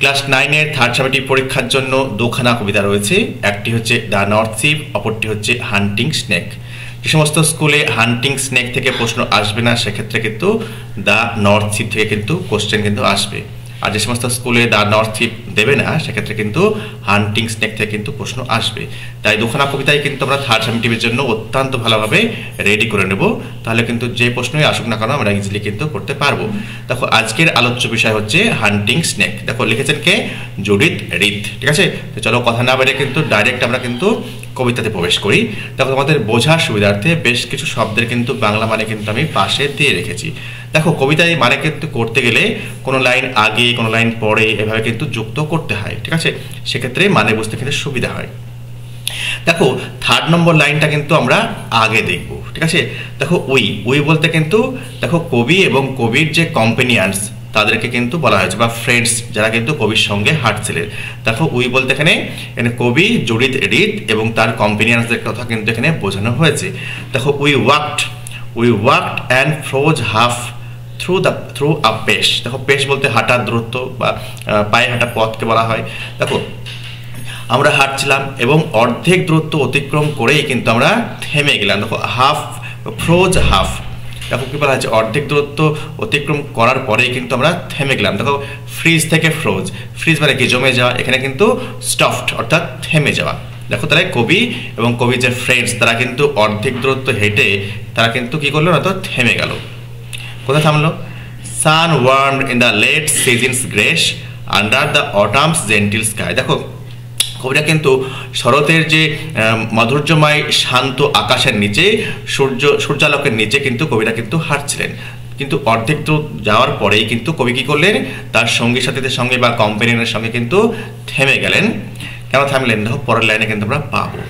Class 9 এর third summative পরীক্ষার জন্য দুখানা কবিতা রয়েছে। একটি হচ্ছে দ্য নর্থ শিপ, অপরটি হচ্ছে হান্টিং স্নেক। যে সমস্ত স্কুলে হান্টিং স্নেক থেকে প্রশ্ন আসবে না সেক্ষেত্রে কিন্তু দ্য নর্থ শিপ থেকে কিন্তু কোশ্চেন কিন্তু আসবে। আর যে সমস্ত স্কুলে দ্য নর্থ শিপ দেবে না সেক্ষেত্রে কিন্তু হান্টিং স্নেক থেকে কিন্তু প্রশ্ন আসবে। তাই দুখানা কবিতাই কিন্তু আমরা থার্ড সামেটিভের জন্য অত্যন্ত ভালোভাবে রেডি করে নেব, তাহলে কিন্তু যে প্রশ্নই আসুক না কেন আমরা ইজিলি কিন্তু করতে পারবো। দেখো আজকের আলোচ্য বিষয় হচ্ছে হান্টিং স্নেক। দেখো লিখেছেন কে? জুডিথ রিথ। ঠিক আছে, তো চলো কথা না বেরিয়ে কিন্তু ডাইরেক্ট আমরা কিন্তু কবিতাতে প্রবেশ করি। দেখো তোমাদের বোঝার সুবিধার্থে বেশ কিছু শব্দের কিন্তু বাংলা মানে কিন্তু আমি পাশে দিয়ে রেখেছি। দেখো কবিতায় মানে কিন্তু করতে গেলে কোনো লাইন আগে কোনো লাইন পরে এভাবে কিন্তু যুক্ত করতে হয়। ঠিক আছে, সেক্ষেত্রে মানে বুঝতে কিন্তু সুবিধা হয়। দেখো থার্ড নম্বর লাইনটা কিন্তু আমরা আগে দেখব। ঠিক আছে, দেখো উই বলতে কিন্তু দেখো কবি এবং কবির যে কম্পেনিয়ান্স তাদেরকে কিন্তু বলা হয়েছে, বা ফ্রেন্ডস যারা কিন্তু কবির সঙ্গে হাঁটছিলেন। দেখো উই বলতে এখানে কবি জুডিথ রিথ এবং তার কম্পেনিয়ান্সদের কথা কিন্তু এখানে বোঝানো হয়েছে। দেখো we walked and froze half through a পেশ। দেখো পেশ বলতে হাঁটার দূরত্ব বা পায়ে হাঁটা পথকে বলা হয়। দেখো আমরা হাঁটছিলাম এবং অর্ধেক দূরত্ব অতিক্রম করেই কিন্তু আমরা থেমে গেলাম। দেখো ফ্রোজ হাফ, দেখো কি বলা হচ্ছে অর্ধেক দূরত্ব অতিক্রম করার পরেই কিন্তু আমরা থেমে গেলাম। দেখো ফ্রিজ থেকে ফ্রিজ মানে কি জমে যাওয়া, এখানে কিন্তু স্টফড অর্থাৎ থেমে যাওয়া। দেখো তারা কবি এবং কবির যে ফ্রেন্ডস তারা কিন্তু অর্ধেক দূরত্ব হেঁটে তারা কিন্তু কি করলো না, তো থেমে গেল। কোথায় থামলো? Sun warmed in the late season's grace under the autumn's gentle sky. দেখো কবিরা কিন্তু শরতের যে মাধুর্যময় শান্ত আকাশের নিচে সূর্যালোকের নিচে কিন্তু কবিরা কিন্তু হাঁটছিলেন, কিন্তু অর্ধেক দূর যাওয়ার পরেই কিন্তু কবি কী করলেন, তার সঙ্গী সাথীদের সঙ্গে বা কম্পেনিয়নের সঙ্গে কিন্তু থেমে গেলেন। কেন থামলেন? দেখো পরের লাইনে কিন্তু আমরা পাবো,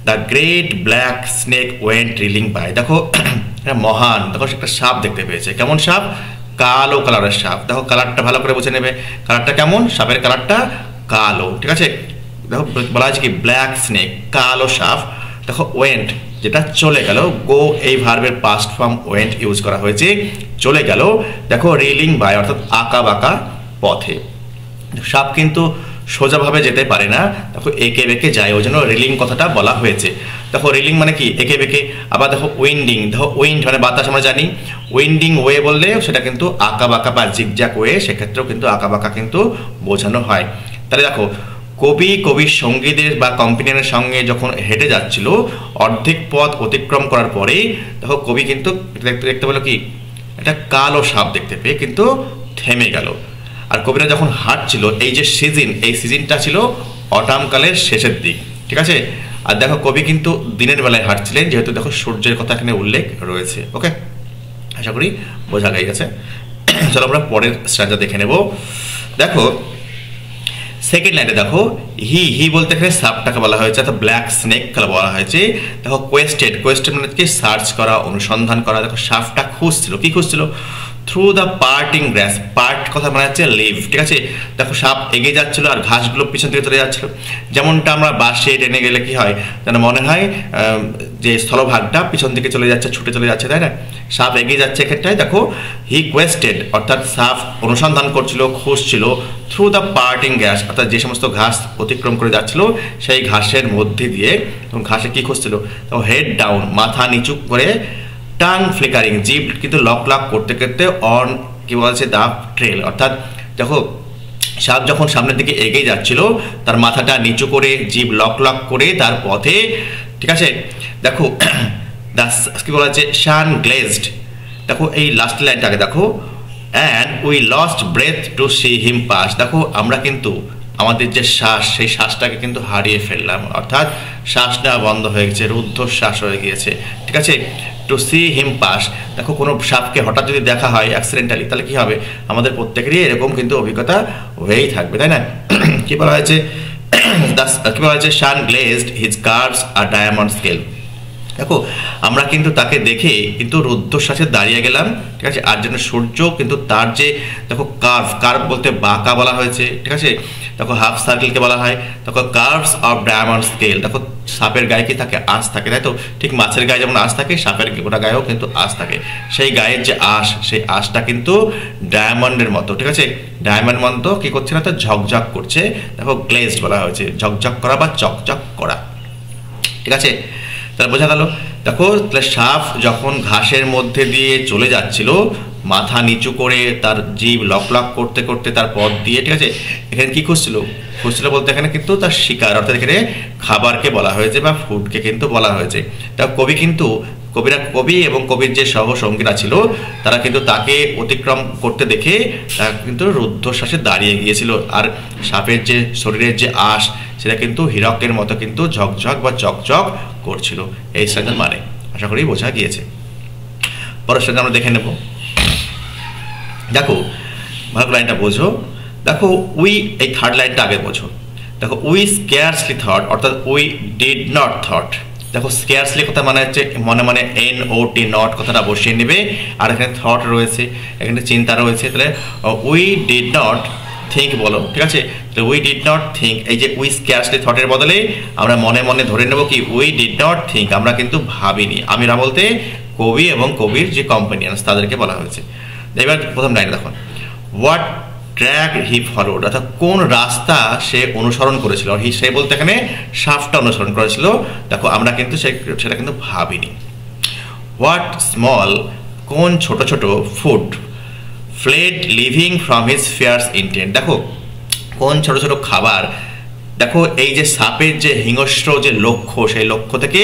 the great black snake went reeling by. দেখো মহান, দেখো একটা সাপ দেখতে পেয়েছে। কেমন সাপ? কালো কালারের সাপ। দেখো কালারটা ভালো করে বুঝে নেবে, কালারটা কেমন? সাপের কালারটা কালো। ঠিক আছে, দেখো বলা হয়েছে কি ব্ল্যাক স্নেক, কালো সাপ। দেখো ওয়েন্ট যেটা চলে গেল, গো এই ভার্বের পাস্ট ফর্ম ওয়েন্ট ইউজ করা হয়েছে, চলে গেল। দেখো রিলিং বাই অর্থাৎ আঁকা বাঁকা পথে। সাপ কিন্তু সোজাভাবে যেতে পারে না, দেখো এঁকে বেঁকে যায়, ওই জন্য রিলিং কথাটা বলা হয়েছে। দেখো রিলিং মানে কি এঁকে বেঁকে। আবার দেখো উইন্ডিং, দেখো উইন্ড মানে বাতাস আমরা জানি, উইন্ডিং ওয়ে বললে সেটা কিন্তু আঁকা বাঁকা বা জিগজ্যাগ ওয়ে, সেক্ষেত্রেও কিন্তু আঁকা বাঁকা কিন্তু বোঝানো হয়। তাহলে দেখো কবির সঙ্গীদের বা কম্পেনিয়নের সঙ্গে যখন হেঁটে যাচ্ছিল অর্ধেক পথ অতিক্রম করার পরে দেখো কবি কিন্তু দেখতে পেলো কি একটা কালো সাপ দেখতে পেয়ে কিন্তু থেমে গেল। আর কবিরা যখন হাঁটছিল এই যে সিজন, এই সিজনটা ছিল অটামকালের শেষের দিক। ঠিক আছে, আর দেখো কবি কিন্তু দিনের বেলায় হাঁটছিলেন, যেহেতু দেখো সূর্যের কথা এখানে উল্লেখ রয়েছে। ওকে, আশা করি বোঝা গেছে। চলো আমরা পরের স্ট্যান্সা দেখে নেব। দেখো সেকেন্ড লাইনে দেখো হি বলতে এখানে সাপটাকে বলা হয়েছে, অর্থাৎ ব্ল্যাক স্নেক বলা হয়েছে। দেখো কোয়েস্টেড মানে কি সার্চ করা, অনুসন্ধান করা। দেখো সাপটা খুঁজছিল, কি খুঁজছিল? Through the parting grass, part কথা মানে হচ্ছে লিভ। ঠিক আছে, দেখো সাপ এগিয়ে যাচ্ছিল আর ঘাসগুলো পিছন থেকে চলে যাচ্ছিল। যেমনটা আমরা বাসে ট্রেনে গেলে কি হয় যেন মনে হয় যে স্থলভাগটা পিছন দিকে চলে যাচ্ছে, ছুটে চলে যাচ্ছে, তাই না? সাপ এগিয়ে যাচ্ছে এক্ষেত্রে। দেখো হি কোয়েস্টেড অর্থাৎ সাপ অনুসন্ধান করছিল, খুঁজছিল থ্রু দ্য পার্টিং গ্রাস অর্থাৎ যে সমস্ত ঘাস অতিক্রম করে যাচ্ছিল সেই ঘাসের মধ্যে দিয়ে। এবং ঘাসে কি খুঁজছিল? তো হেড ডাউন মাথা নিচু করে, টাং ফ্লিকারিং জিভ কিন্তু লক করতে করতে, অন কি বলছে দ্য ট্রেল অর্থাৎ দেখো সাপ যখন সামনের দিকে এগিয়ে যাচ্ছিল তার মাথাটা নিচু করে জিভ লক করে তার পথে। ঠিক আছে, দেখো কি বলা হচ্ছে শান গ্লেজড। দেখো এই লাস্ট লাইনটাকে দেখো, and we lost breath to see him pass. দেখো আমরা কিন্তু আমাদের যে শ্বাস সেই শ্বাসটাকে কিন্তু হারিয়ে ফেললাম, অর্থাৎ শ্বাসটা বন্ধ হয়ে গেছে, রুদ্ধশ্বাস হয়ে গিয়েছে। ঠিক আছে, টু সি হিম পাস। দেখো কোনো সাপকে হঠাৎ যদি দেখা হয় অ্যাক্সিডেন্টালি তাহলে কি হবে? আমাদের প্রত্যেকেরই এরকম কিন্তু অভিজ্ঞতা হয়েই থাকবে, তাই না? কি বলা হয়েছে? কি বলা হয়েছে? শান গ্লেজড হিজ কার্ভস আর ডায়মন্ড স্কেল। দেখো আমরা কিন্তু তাকে দেখে কিন্তু রুদ্ধশ্বাসে দাঁড়িয়ে গেলাম, ঠিক আছে। আর যেন সূর্য কিন্তু তার যে দেখো কার্ভ বলতে বাঁকা বলা হয়েছে, ঠিক আছে। দেখো হাফ সার্কেলকে বলা হয় দেখো কার্ভস অফ ডায়মন্ড স্কেল। দেখো সাপের গায়ে কি থাকে? আঁশ থাকে, তাই তো। ঠিক মাছের গায়ে যেমন আঁশ থাকে, সাপের গোটা গায়েও কিন্তু আঁশ থাকে। সেই গায়ের যে আঁশ, সেই আঁশটা কিন্তু ডায়মন্ডের মতো, ঠিক আছে। ডায়মন্ড মতো কি করছে না, তো ঝকঝক করছে। দেখো গ্লেজড বলা হয়েছে, ঝকঝক করা বা চকচক করা, ঠিক আছে। তাহলে বোঝা গেল। দেখো তাহলে সাপ যখন ঘাসের মধ্যে দিয়ে চলে যাচ্ছিল মাথা নিচু করে, তার জিভ লক লক করতে করতে তার পথ দিয়ে, ঠিক আছে। এখানে কি খুঁজছিল বলতে এখানে কিন্তু তার শিকার, অর্থাৎ এখানে খাবারকে বলা হয়েছে বা ফুডকে কিন্তু বলা হয়েছে। তা কবি এবং কবির যে সহসঙ্গীরা ছিল তারা কিন্তু তাকে অতিক্রম করতে দেখে তারা কিন্তু রুদ্ধশ্বাসে দাঁড়িয়ে গিয়েছিল। আর সাপের যে শরীরের যে আঁশ সেটা কিন্তু হীরকের মতো কিন্তু ঝকঝক বা চকচক করছিল। এই সেন্টেন্স মানে আশা করি বোঝা গিয়েছে। পরের সেন্টেন্স আমরা দেখে নেব। দেখো ভালো লাইনটা বোঝো। দেখো এই থার্ড লাইনটা আগে বোঝো। দেখো উই স্কেয়ারসলি থট, অর্থাৎ উই ডিড নট থট। দেখো স্কেয়ারসলি কথা মানে হচ্ছে মনে NOT নট কথাটা বসিয়ে নেবে, আর এখানে থট রয়েছে, এখানে চিন্তা রয়েছে। তাহলে উই ডিড নট থিঙ্ক বলো, ঠিক আছে। তাহলে উই ডিড নট থিঙ্ক, এই যে উই স্কেয়ারসলি থটের বদলে আমরা মনে ধরে নেব কি উই ডিড নট থিঙ্ক, আমরা কিন্তু ভাবিনি। আমরা বলতে কবি এবং কবির যে কম্পানিয়ানস তাদেরকে বলা হয়েছে। এবার প্রথম লাইন দেখো, হোয়াট ট্র্যাক হি ফলোড, অর্থাৎ কোন রাস্তা সে অনুসরণ করেছিল। সে বলতে এখানে সাপটা অনুসরণ করেছিল। দেখো আমরা কিন্তু সেটা কিন্তু ভাবিনি। হোয়াট স্মল, কোন ছোট ছোট, food fled living from his fierce intent. দেখো কোন ছোট ছোট খাবার, দেখো এই যে সাপের যে হিংস্র যে লক্ষ্য, সেই লক্ষ্য থেকে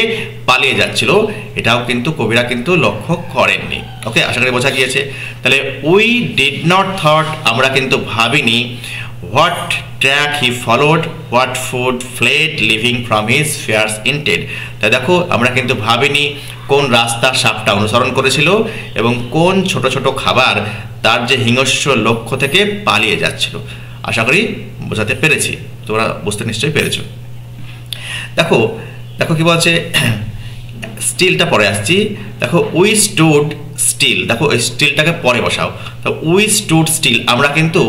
পালিয়ে যাচ্ছিল, এটাও কিন্তু কবিরা কিন্তু লক্ষ্য করেননি। ওকে, আশা করি বোঝা গিয়েছে। তাহলে উই ডিড নট থট, আমরা কিন্তু ভাবিনি। What track he followed, what food fled living from his fierce intent. তাই দেখো আমরা কিন্তু ভাবিনি কোন রাস্তা সাপটা অনুসরণ করেছিল এবং কোন ছোট ছোট খাবার তার যে হিংস্র লক্ষ্য থেকে পালিয়ে যাচ্ছিল। আশা করি বোঝাতে পেরেছি, তোমরা বুঝতে নিশ্চয়ই পেরেছো। দেখো কি বলছে, স্টিলটা পরে আসছি। দেখো উই স্টুড স্টিল, দেখো ওই স্টিলটাকে পরে বসাও। তো উই স্টুড স্টিল, আমরা কিন্তু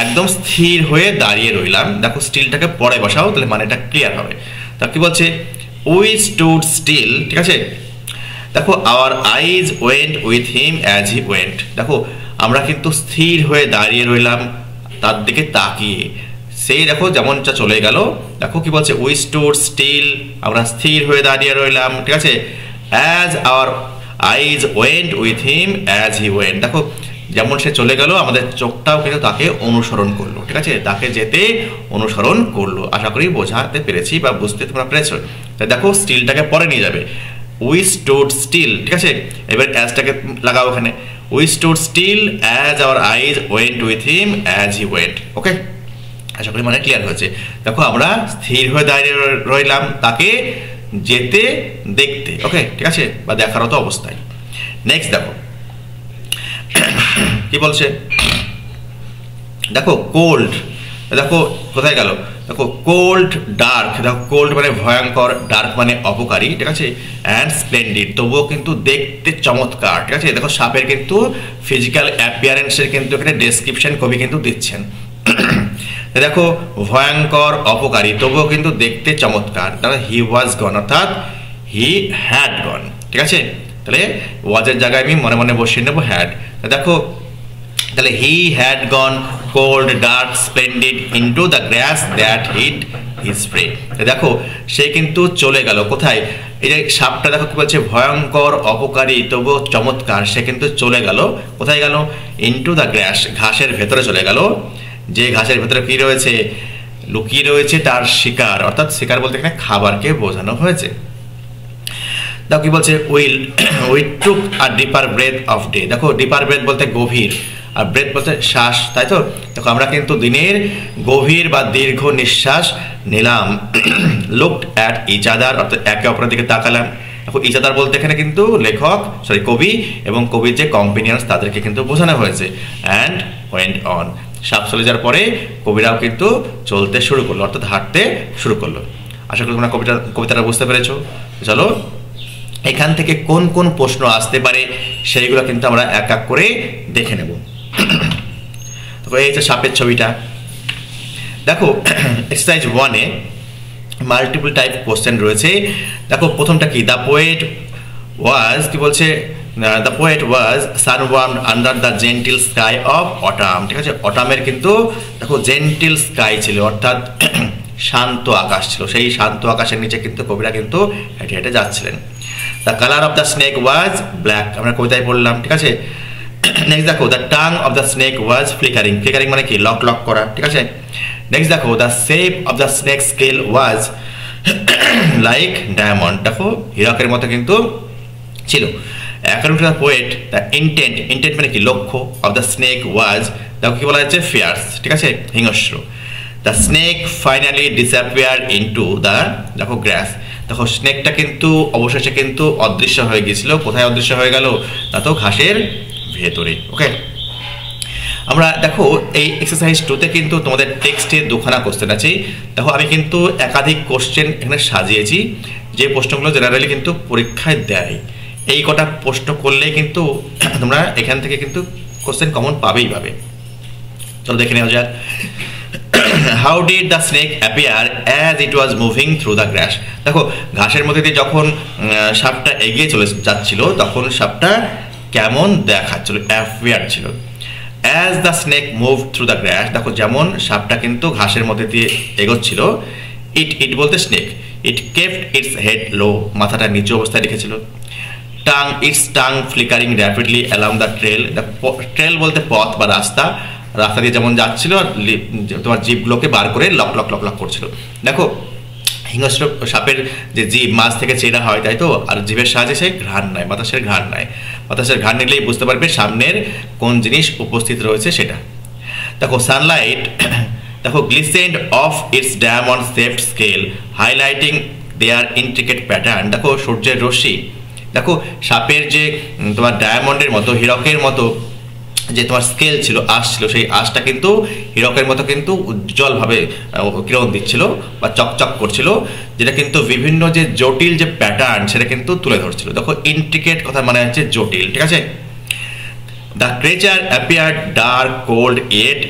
একদম স্থির হয়ে দাঁড়িয়ে রইলাম। দেখো স্টিলটাকে পরে বসাও, তাহলে মানেটা ক্লিয়ার হবে। তা কি বলছে, উই স্টুড স্টিল, ঠিক আছে। দেখো hour eyes went with him as he went. দেখো আমরা কিন্তু স্থির হয়ে দাঁড়িয়ে রইলাম তার দিকে তাকিয়ে, সেই দেখো যেমনটা চলে গেল। দেখো কি বলছে, উই স্টুড স্টিল, আমরা স্থির হয়ে দাঁড়িয়ে রইলাম, ঠিক আছে। As our eyes went with him as he went. দেখো যেমন সে চলে গেল আমাদের চোখটাও কিন্তু তাকে অনুসরণ করলো, ঠিক আছে। তাকে যেতে অনুসরণ করলো। আশা করি বোঝাতে পেরেছি বা বুঝতে তোমরা পেরেছো। তাই দেখো স্টিলটাকে পরে নিয়ে যাবে, উই স্টুড স্টিল, ঠিক আছে। এবার অ্যাজটাকে লাগাও ওখানে, we stood still as our eyes went with him as he went. Okay, আশা করি মানে ক্লিয়ার হয়েছে। দেখো আমরা স্থির হয়ে দাঁড়িয়ে রইলাম তাকে যেতে দেখতে, ওকে, ঠিক আছে, বা দেখার মতো অবস্থায়। নেক্সট দেখো কি বলছে, দেখো কোল্ড, দেখো কোথায় গেল, দেখো কোল্ড ডার্ক, দেখো কোল্ড মানে ভয়ঙ্কর, ডার্ক মানে অপকারী, ঠিক আছে। অ্যান্ড স্প্লেন্ডিড, তবুও কিন্তু দেখতে চমৎকার, ঠিক আছে। দেখো সাপের কিন্তু ফিজিক্যাল অ্যাপিয়ারেন্সের কিন্তু এখানে ডেসক্রিপশন কবি কিন্তু দিচ্ছেন। দেখো ভয়ঙ্কর অপকারী তবুও কিন্তু দেখতে চমৎকার। তাহলে হি ওয়াজ গন, অর্থাৎ হি হ্যাড গন, ঠিক আছে। তাহলে ওয়াজের জায়গায় আমি মনে বসিয়ে নেবো হ্যাড। দেখো তাহলে he had gone cold dark splendid into the grass that hid his prey. দেখো সে কিন্তু চলে গেল কোথায়, এই যে সাপটা দেখো কি বলছে, ভয়ঙ্কর অপকারী তবুও চমৎকার, সে কিন্তু চলে গেল কোথায় গেল, ইনটু দ্য গ্রাস, ঘাসের ভেতরে চলে গেল। যে ঘাসের ভেতরে কি রয়েছে, লুকিয়ে রয়েছে তার শিকার, অর্থাৎ শিকার বলতে এখানে খাবারকে বোঝানো হয়েছে। দেখো কি বলছে, we took a deeper breath of day. দেখো ডিপার ব্রেথ বলতে গভীর, আর ব্রেথ বলতে শ্বাস, তাই তো। দেখো আমরা কিন্তু দিনের গভীর বা দীর্ঘ নিঃশ্বাস নিলাম। লুকড অ্যাট ইচ আদার, অর্থাৎ একে অপরের দিকে তাকালাম। দেখো ইচ আদার বলতে এখানে কিন্তু কবি এবং কবির যে কম্পেনিয়ন্স তাদেরকে কিন্তু বোঝানো হয়েছে। অ্যান্ড ওয়েন্ট অন, সাপ চলে যাওয়ার পরে কবিরাও কিন্তু চলতে শুরু করলো, অর্থাৎ হাঁটতে শুরু করলো। আশা করি তোমরা কবিতাটা বুঝতে পেরেছো। চলো এখান থেকে কোন কোন প্রশ্ন আসতে পারে সেইগুলো কিন্তু আমরা এক এক করে দেখে নেব। তো এই যে সাপের ছবিটা দেখো, এক্সারসাইজ 1-এ মাল্টিপল টাইপ কোশ্চেন রয়েছে। দেখো প্রথমটা কি, দ্য পোয়েট ওয়াজ, কি বলছে, the poet was sunwarmed under the gentle sky of autumn. ঠিক আছে, অটামের কিন্তু দেখো জেন্টিল স্কাই ছিল, অর্থাৎ শান্ত আকাশ ছিল, সেই শান্ত আকাশের নিচে কিন্তু কবিরা কিন্তু হেঁটে হেঁটে যাচ্ছিলেন। The colour of the snake was black, আমরা কবিতায় পড়লাম। ঠিক আছে, নেক্সট দেখো, the tongue of the snake was flickering, flickering মানে কি, লক লক করা। ঠিক আছে, নেক্সট দেখো, the shape of the snake scale was like diamond, দেখো হীরকের মতো কিন্তু ছিল। According to the poet, the intent, intent মানে কি, লক্ষ্য, অফ দ্য স্নেক ওয়াজ, দেখো কি বলা হচ্ছে, ফিয়ার্স। ঠিক আছে, হিংস্র। The snake finally disappear into the, দেখো গ্রাস, দেখো স্নেকটা কিন্তু অবশেষে কিন্তু অদৃশ্য হয়ে গিয়েছিল। কোথায় অদৃশ্য হয়ে গেল, তা তো ঘাসের ভেতরে। ওকে, আমরা দেখো এই এক্সারসাইজ 2-তে কিন্তু তোমাদের টেক্সটে দুখানা কোশ্চেন আছে। দেখো আমি কিন্তু একাধিক কোশ্চেন এখানে সাজিয়েছি, যে প্রশ্নগুলো জেনারেলি কিন্তু পরীক্ষায় দেয়। এই কটা প্রশ্ন করলেই কিন্তু তোমরা এখান থেকে কিন্তু কোশ্চেন কমন পাবেই পাবে। চলো দেখে নেওয়া যাক। How did the snake appear as it was moving through the grass, দেখো ঘাসের মধ্যে দিয়ে যখন সাপটা এগিয়ে চলে যাচ্ছিল তখন সাপটা কেমন দেখাচ্ছিল, অ্যাপিয়ার ছিল। As the snake move through the grass, দেখো যেমন সাপটা কিন্তু ঘাসের মধ্যে দিয়ে এগোচ্ছিল। ইট বলতে snake, it kept its head low, মাথাটা নিচু অবস্থায় রেখেছিল। Tongue, its tongue flickering rapidly along the trail, trail বলতে পথ বা রাস্তা, রাস্তা দিয়ে যেমন যাচ্ছিল তোমার জিভগুলোকে বার করে লক লক লক লক করছিল। দেখো হিংস্র সাপের যে জিভ মাছ থেকে চেরা হয়, তাই তো, আর জিভের সাহায্যে সে ঘ্রাণ নেয়, বাতাসের ঘ্রাণ নেয়। বাতাসের ঘ্রাণ নিলেই বুঝতে পারবে সামনের কোন জিনিস উপস্থিত রয়েছে সেটা। দেখো সানলাইট, দেখো glistened off its diamond shaped scale highlighting their intricate pattern, দেখো সূর্যের রশ্মি, দেখো সাপের যে তোমার ডায়মন্ডের মতো, হীরকের মতো যে তোমার স্কেল ছিল, আঁশ ছিল, সেই আঁশটা কিন্তু হীরকের মতো কিন্তু উজ্জ্বলভাবে কিরণ দিচ্ছিল বা চকচক করছিল, যেটা কিন্তু বিভিন্ন যে জটিল যে প্যাটার্ন সেটা কিন্তু তুলে ধরছিল। দেখো ইন্ট্রিকেট কথা মানে হচ্ছে জটিল। ঠিক আছে, the creature appeared dark cold yet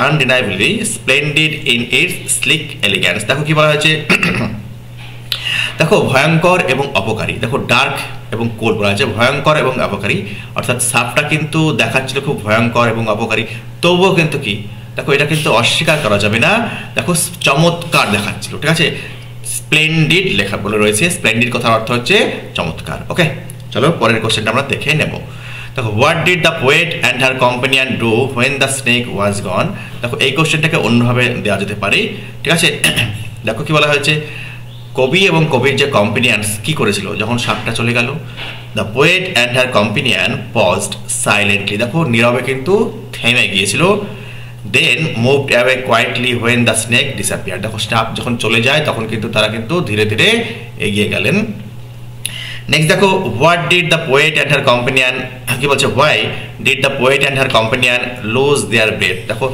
undeniably splendid in its sleek elegance, দেখো কি বলা হয়েছে, দেখো ভয়ঙ্কর এবং অপকারী, দেখো ডার্ক এবং কোল্ড বলা হয়েছে, ভয়ঙ্কর এবং অপকারী, অর্থাৎ সাপটা কিন্তু দেখাচ্ছিল খুব ভয়ঙ্কর এবং অপকারী, তবুও কিন্তু কি, দেখো এটা কিন্তু অস্বীকার করা যাবে না, দেখো চমৎকার দেখাচ্ছিল। ঠিক আছে, স্প্লেন্ডিড লেখা বলে রয়েছে, স্প্লেন্ডিড কথার অর্থ হচ্ছে চমৎকার। ওকে, চলো পরের কোশ্চেনটা আমরা দেখে নেব। দেখো what did the poet and her companion do when the snake was gone, দেখো এই কোশ্চেনটাকে অন্যভাবে দেওয়া যেতে পারে। ঠিক আছে, দেখো কি বলা হয়েছে, কবি এবং কবির যে কম্পেনিয়ানস কি করেছিল যখন সাপটা চলে গেল। The poet and her companion paused silently, দেখো নীরবে কিন্তু থেমে গিয়েছিল। Then moved away quietly when the snake disappear, দেখো সাপ যখন চলে যায় তখন কিন্তু তারা কিন্তু ধীরে ধীরে এগিয়ে গেলেন। নেক্সট দেখো, what did the poet and her companion, কি বলছে, why did the poet and her companion lose their breath, দেখো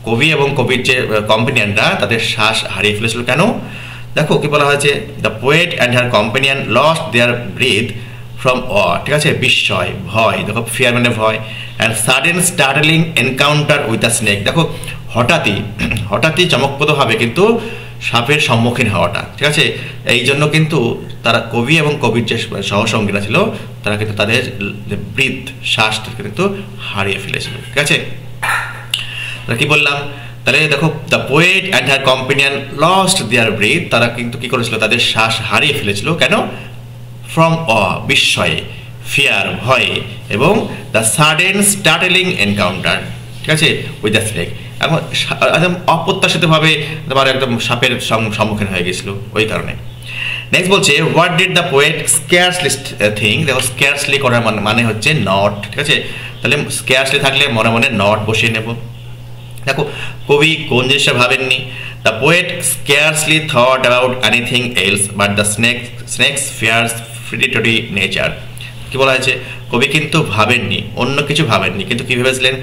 কবি এবং কবির যে কম্পেনিয়ানরা তাদের শ্বাস হারিয়ে ফেলেছিল কেন। দেখো কি বলা হয়েছে, the poet and her companion lost their breath from awe, ঠিক আছে, বিস্ময়, ভয়, দেখো ফিয়ার মানে ভয়, and sudden startling encounter with the snake, দেখো হঠাৎই চমকপ্রদভাবে কিন্তু সাপের সম্মুখীন হওয়াটা। ঠিক আছে, এই জন্য কিন্তু তারা কবি এবং কবির যে সহসঙ্গীরা ছিল তারা কিন্তু তাদের ব্রিথ, শ্বাসটাকে কিন্তু হারিয়ে ফেলেছিল। ঠিক আছে, কি বললাম তাহলে, দেখো the poet and her companion lost their breath, তারা কিন্তু কি করেছিল, তাদের শ্বাস হারিয়ে ফেলেছিল কেন, ফ্রম অ, বিস্ময়ে, ফিয়ার, ভয়ে, এবং দ্য সাডেন স্টার্টলিং এনকাউন্টার, ঠিক আছে, উইথ দ্য স্নেক, একদম অপ্রত্যাশিতভাবে তোমার একদম সাপের সম্মুখীন হয়ে গেছিল ওই কারণে। নেক্সট বলছে, what did the poet scarcely thing, দেখো স্কেয়ারসলি করার মানে হচ্ছে নট। ঠিক আছে, তাহলে স্কেয়ারসলি থাকলে মনে মনে নট বসিয়ে নেব। দেখো কবি কোন জিনিসটা ভাবেননি, the poet scarcely thought about anything else but the snake's fierce predatory nature, কি বলা হয়েছে, কবি কিন্তু ভাবেননি, অন্য কিছু ভাবেননি, কিন্তু কি ভেবেছিলেন,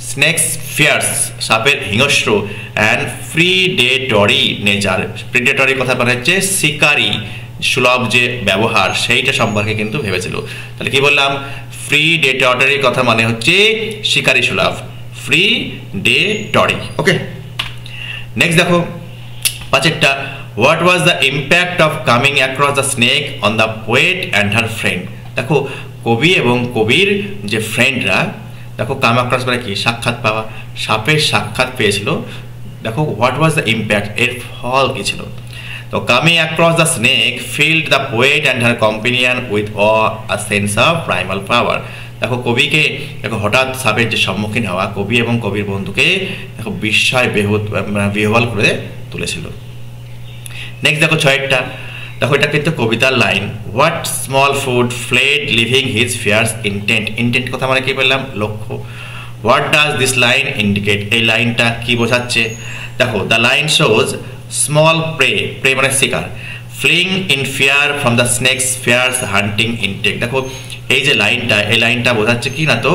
স্নেকস ফিয়ার্স, সাপের হিংস্র, অ্যান্ড প্রিডেটরি নেচার, প্রিডেটরি কথা বলা হচ্ছে শিকারী সুলভ যে ব্যবহার সেইটা সম্পর্কে কিন্তু ভেবেছিল। তাহলে কি বললাম, ফ্রি ডে টরির কথা মানে হচ্ছে শিকারী সুলভ, ফ্রি ডে টরি। ওকে, নেক্সট দেখো পাঁচেরটা, what was the impact of coming across the snake on the poet and her friend. দেখো কবি এবং কবির যে ফ্রেন্ডরা, দেখো কাম অ্যাক্রস মানে কি, সাক্ষাৎ পাওয়া, সাপের সাক্ষাৎ পেয়েছিল। দেখো হোয়াট ওয়াজ দ্য ইম্প্যাক্ট, এর ফল কী ছিল। তো coming across the snake filled the poet and her companion with a sense of primal power. দেখো কবিকে, দেখো হঠাৎ সাপের যে সম্মুখীন হওয়া, কবি এবং কবির বন্ধুকে দেখো বিস্ময় বিহ্বল করে তুলেছিল। নেক্সট দেখো ছয়েরটা, দেখো এটা কিন্তু কবিতার line, what small food fled living his fierce intent. Intent কথা মানে কি বললাম, লক্ষ্য। What does this line indicate, এই লাইনটা কি বোঝাচ্ছে। দেখো the line shows small prey মানে শিকার, fleeing in fear from the snake's fierce hunting intake. দেখো এই যে লাইনটা, এই লাইনটা বোঝাচ্ছে কি না, তো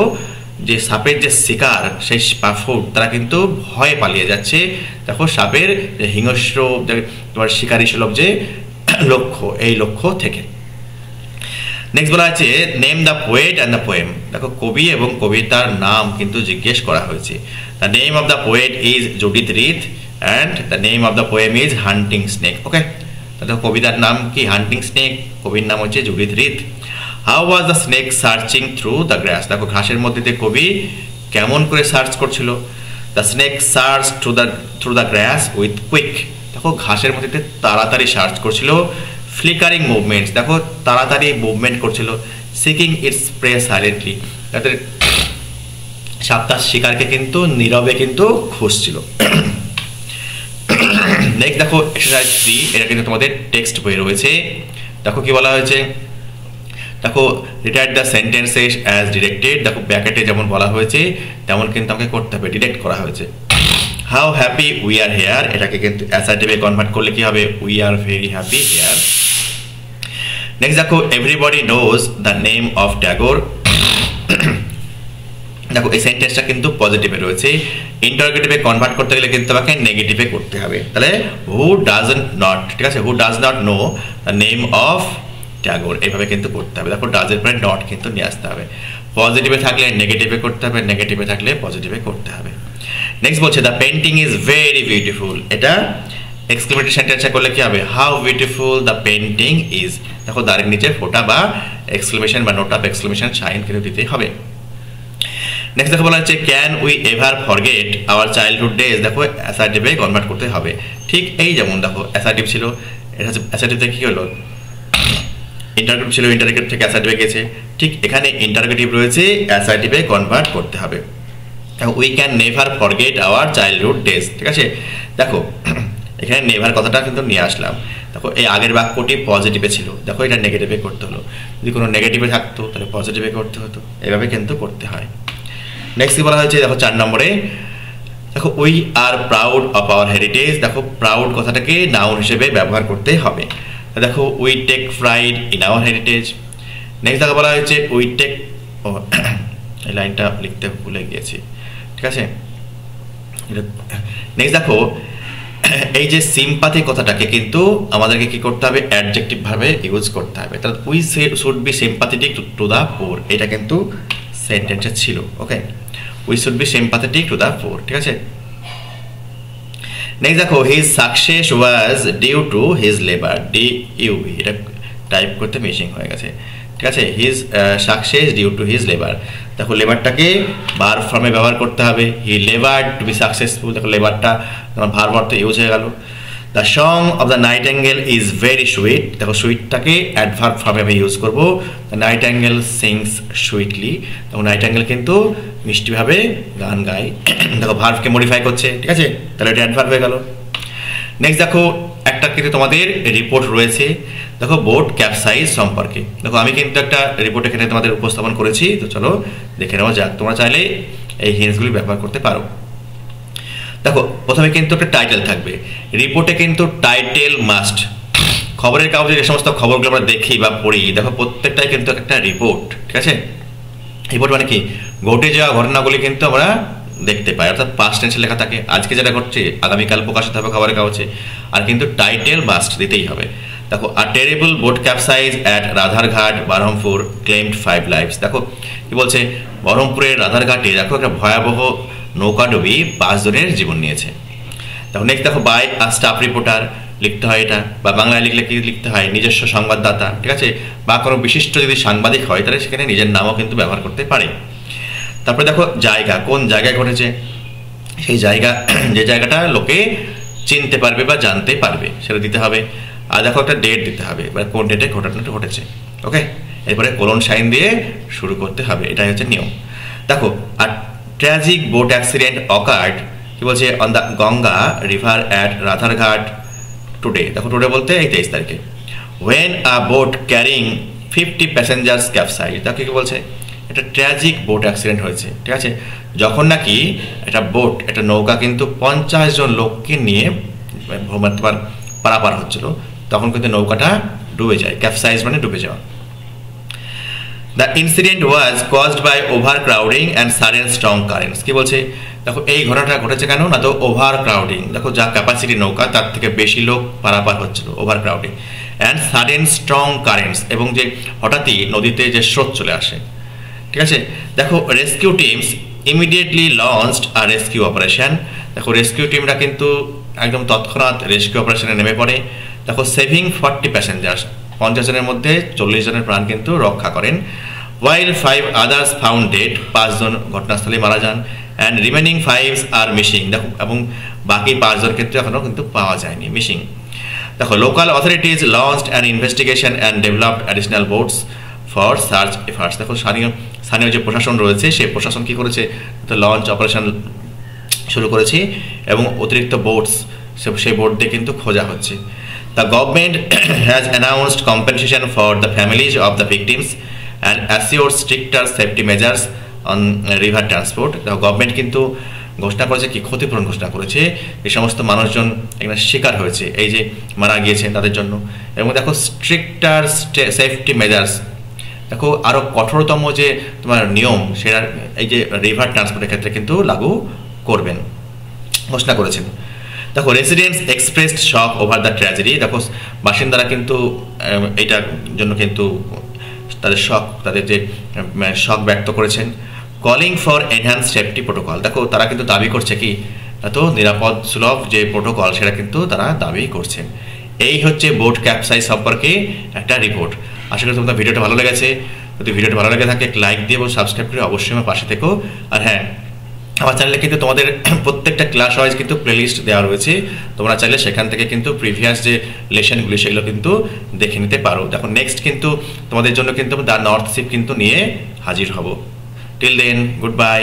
যে সাপের যে শিকার সেই ফুড তারা কিন্তু ভয়ে পালিয়ে যাচ্ছে। দেখো সাপের যে হিংস্র তোমার শিকারী সুলভ যে লক্ষ্য, এই লক্ষ্য থেকে। নেক্সট বলা আছে name the poet and the poem. দেখো কবি এবং কবিতার নাম কিন্তু জিজ্ঞেস করা হয়েছে। The name of the poet is Judith Wright and the name of the poem is hunting snake. Okay, দেখো কবিতার নাম কি, হান্টিং স্নেক, কবির নাম হচ্ছে Judith Wright. How was the snake searching through the grass. দেখো ঘাসের মধ্যে দিয়ে কবি কেমন করে সার্চ করছিল। The snake search through the glass with quick. দেখো ঘাসের মধ্যে তাড়াতাড়ি সার্চ করছিল। ফ্লিকারিং মুভমেন্টস, দেখো তাড়াতাড়ি মুভমেন্ট করছিল। সিকিং ইটস প্রে সাইলেন্টলি, তাদের সাপটার শিকারকে কিন্তু নীরবে কিন্তু খুঁজছিল। নেক্সট দেখো এক্সারসাইজ 3, এটা কিন্তু তোমাদের টেক্সট বই রয়েছে। দেখো কি বলা হয়েছে, দেখো রিটাইট দ্য সেন্টেন্সেস অ্যাজ ডিরেক্টেড। দেখো ব্র্যাকেটে যেমন বলা হয়েছে তেমন কিন্তু আমাকে করতে হবে, ডিরেক্ট করা হয়েছে। How happy we are here, এটাকে কিন্তু অ্যাসার্টিভে কনভার্ট করলে কি হবে, we are very happy here. Next দেখো everybody knows the name of Tagore. দেখো এই সেন্টেন্সটা কিন্তু পজিটিভে রয়েছে, ইন্টারোগেটিভে কনভার্ট করতে গেলে কিন্তু আমাকে নেগেটিভে করতে হবে। তাহলে হু ডাজন্ট নট, ঠিক আছে, who does not know the name of Tagore, এইভাবে কিন্তু করতে হবে। দেখো ডাজের পরে নট কিন্তু নিয়ে আসতে হবে। পজিটিভে থাকলে নেগেটিভে করতে হবে, নেগেটিভে থাকলে পজিটিভে করতে হবে। নেক্সট বলছে the painting is very beautiful. এটা এক্সক্লেমেটরি সেন্টেন্সে করলে কি হবে, how beautiful the painting is. দেখো দাঁড়ের নিচে ফোঁটা বা এক্সক্লেমেশন বা নোট অফ এক্সক্লেমেশন সাইন কিন্তু দিতে হবে। নেক্সট দেখো বলা হচ্ছে can we ever forget our childhood days. দেখো অ্যাসার্টিভে কনভার্ট করতে হবে। ঠিক এই যেমন দেখো অ্যাসার্টিভ ছিল, এটা অ্যাসার্টিভ থেকে কী হলো, ইন্টারোগেটিভ ছিল, ইন্টারোগেটিভ থেকে অ্যাসার্টিভে গেছে। ঠিক এখানে ইন্টারোগেটিভ রয়েছে, অ্যাসার্টিভে কনভার্ট করতে হবে। We can never forget our childhood days. ঠিক আছে, দেখো এখানে নেভার কথাটা কিন্তু নিয়ে আসলাম। দেখো এই আগের বাক্যটি পজিটিভে ছিল, দেখো এটা নেগেটিভে করতে হলো। যদি কোনো নেগেটিভে থাকতো তাহলে পজিটিভে করতে হতো, এভাবে কিন্তু করতে হয়। নেক্সট বলা হয়েছে দেখো 4 নম্বরে, দেখো we are proud of our heritage. দেখো প্রাউড কথাটাকে নাউন হিসেবে ব্যবহার করতে হবে। দেখো we take pride in our heritage. Next দেখো বলা হয়েছে উই টেক, এই লাইনটা লিখতে ভুলে গিয়েছি, ঠিক আছে। নেক্সট দেখো এই যে সিম্পাথি কথাটাকে কিন্তু আমাদেরকে কি করতে হবে, অ্যাডজেক্টিভ ভাবে ইউজ করতে হবে। তাহলে we should be sympathetic to the poor, এটা কিন্তু সেন্টেন্সে ছিল। Okay, we should be sympathetic to the poor, ঠিক আছে। নেক্সট দেখো his success was due to his labour, DUV, এটা টাইপ করতে মিসিং হয়ে গেছে, ঠিক আছে। His success due to his labour. দেখো লেবারটাকে ভার্ব ফর্মে ব্যবহার করতে হবে। He laboured to be successful, দেখো লেবারটা তোমার ভার্ব অর্থে ইউজ হয়ে গেল। The song of the Nightingale is very sweet. দেখো সুইটটাকে অ্যাডভার্ব ফর্মে আমি ইউজ করবো। The Nightingale sings sweetly. দেখো নাইটেঙ্গেল কিন্তু মিষ্টিভাবে গান গায়। দেখো ভার্বকে মডিফাই করছে, ঠিক আছে, তাহলে এটা অ্যাডভার্ব হয়ে গেল। নেক্সট দেখো একটা কিন্তু তোমাদের রিপোর্ট রয়েছে, দেখো বোট ক্যাপসাইজ সম্পর্কে। দেখো আমি কিন্তু একটা রিপোর্ট এখানে তোমাদের উপস্থাপন করেছি, তো চলো দেখে নেওয়া যাক। তোমরা চাইলে এই হিন্টসগুলি ব্যবহার করতে পারো। দেখো প্রথমে কিন্তু একটা টাইটেল থাকবে, রিপোর্টে কিন্তু টাইটেল মাস্ট। খবরের কাগজে যে সমস্ত খবরগুলো আমরা দেখি বা পড়ি, দেখো প্রত্যেকটাই কিন্তু একটা রিপোর্ট, ঠিক আছে। রিপোর্ট মানে কি, ঘটে যাওয়া ঘটনাগুলি কিন্তু আমরা দেখতে পাই, অর্থাৎ পাস্ট টেন্সে লেখা থাকে। আজকে যেটা ঘটছে আগামীকাল প্রকাশিত হবে খবরের কাগজে, আর কিন্তু টাইটেল মাস্ট দিতেই হবে। দেখো a terrible boat capsize at Radharghat Baharampur claimed 5 lives. দেখো কি বলছে, বহরমপুরের রাধারঘাটে দেখো একটা ভয়াবহ নৌকাডুবি 5 জনের জীবন নিয়েছে। দেখো নেক্সট দেখো বাই আ স্টাফ রিপোর্টার লিখতে হয় এটা, বা বাংলায় লিখলে কি লিখতে হয়, নিজস্ব সংবাদদাতা, ঠিক আছে, বা কোনো বিশিষ্ট যদি সাংবাদিক হয় তাহলে সেখানে নিজের নামও কিন্তু ব্যবহার করতে পারে। তারপরে দেখো জায়গা, কোন জায়গায় ঘটেছে, সেই জায়গা যে জায়গাটা লোকে চিনতে পারবে বা জানতে পারবে সেটা দিতে হবে। আর দেখো একটা ডেট দিতে হবে, বা কোন ডেটে ঘটনাটা ঘটেছে। ওকে, এরপরে কোলন সাইন দিয়ে শুরু করতে হবে, এটাই হচ্ছে নিয়ম। দেখো আর ট্র্যাজিক বোট অ্যাক্সিডেন্ট অকার্ড, কি বলছে, on the Ganga river at Radharghat today. দেখো টুডে বলতে এই 23 তারিখে। When a boat carrying 50 passengers capsize. দেখো কি বলছে, এটা ট্র্যাজিক বোট অ্যাক্সিডেন্ট হয়েছে, ঠিক আছে, যখন নাকি একটা বোট, একটা নৌকা কিন্তু 50 জন লোককে নিয়ে তোমার পারাপার হচ্ছিল, তখন কিন্তু নৌকাটা ডুবে যায়। ক্যাপসাইজ মানে ডুবে যাওয়া। The incident was caused by overcrowding and sudden strong currents. কি বলছে, দেখো এই ঘটনাটা ঘটেছে কেন না, তো ওভার ক্রাউডিং, দেখো যা ক্যাপাসিটি নৌকা তার থেকে বেশি লোক পারাপার হচ্ছিল, over crowding, and sudden strong currents, এবং যে হঠাৎই নদীতে যে স্রোত চলে আসে, ঠিক আছে। দেখো রেস্কিউ টিমস ইমিডিয়েটলি লঞ্চড আর রেস্কিউ অপারেশন। দেখো রেস্কিউ টিমরা কিন্তু একদম তৎক্ষণাৎ রেস্কিউ অপারেশনে নেমে পড়ে। দেখো সেভিং 40 প্যাসেঞ্জার্স, 50 জনের মধ্যে 40 জনের প্রাণ কিন্তু রক্ষা করেন। ওয়াইল 5 আদার্স ফাউন্ড ডেড, 5 জন ঘটনাস্থলে মারা যান, অ্যান্ড রিমেনিং 5 আর মিসিং। দেখো এবং বাকি 5 জন কিন্তু এখনও কিন্তু পাওয়া যায়নি, মিসিং। দেখো local authorities launched an investigation and developed additional boats for search efforts. দেখো স্থানীয় যে প্রশাসন রয়েছে সেই প্রশাসন কী করেছে, তো লঞ্চ অপারেশন শুরু করেছে এবং অতিরিক্ত বোটস, সেই বোট দিয়ে কিন্তু খোঁজা হচ্ছে। The government has announced compensation for the families of the victims and assured stricter safety measures on river transport. দেখো গভর্নমেন্ট কিন্তু ঘোষণা করেছে, কি ক্ষতিপূরণ ঘোষণা করেছে যে সমস্ত মানুষজন এখানে শিকার হয়েছে, এই যে মারা গিয়েছেন তাদের জন্য। এবং দেখো স্ট্রিক্টার সেফটি মেজার্স, দেখো আরও কঠোরতম যে তোমার নিয়ম সেটা এই যে রিভার ট্রান্সপোর্টের ক্ষেত্রে কিন্তু লাগু করবেন, ঘোষণা করেছেন। দেখো residents expressed shock over the tragedy. দেখো বাসিন্দারা কিন্তু এইটার জন্য কিন্তু তাদের যে শক ব্যক্ত করেছেন। Calling for enhance safety protocol. দেখো তারা কিন্তু দাবি করছে কি, তো নিরাপদ সুলভ যে প্রোটোকল সেটা কিন্তু তারা দাবি করছেন। এই হচ্ছে বোট ক্যাপসাইজ সম্পর্কে একটা রিপোর্ট। আশা করি তোমাদের ভিডিওটা ভালো লেগেছে। যদি ভিডিওটা ভালো লেগে থাকে লাইক দিয়ে এবং সাবস্ক্রাইব করে অবশ্যই আমার পাশে থেকো। আর হ্যাঁ, আমার চ্যানেলে কিন্তু তোমাদের প্রত্যেকটা ক্লাস ওয়াইজ কিন্তু প্লেলিস্ট দেওয়া রয়েছে, তোমরা চাইলে সেখান থেকে কিন্তু প্রিভিয়াস যে লেসনগুলি সেগুলো কিন্তু দেখে নিতে পারো। দেখো নেক্সট কিন্তু তোমাদের জন্য কিন্তু দ্য নর্থ শিপ কিন্তু নিয়ে হাজির হব। Till then, good bye.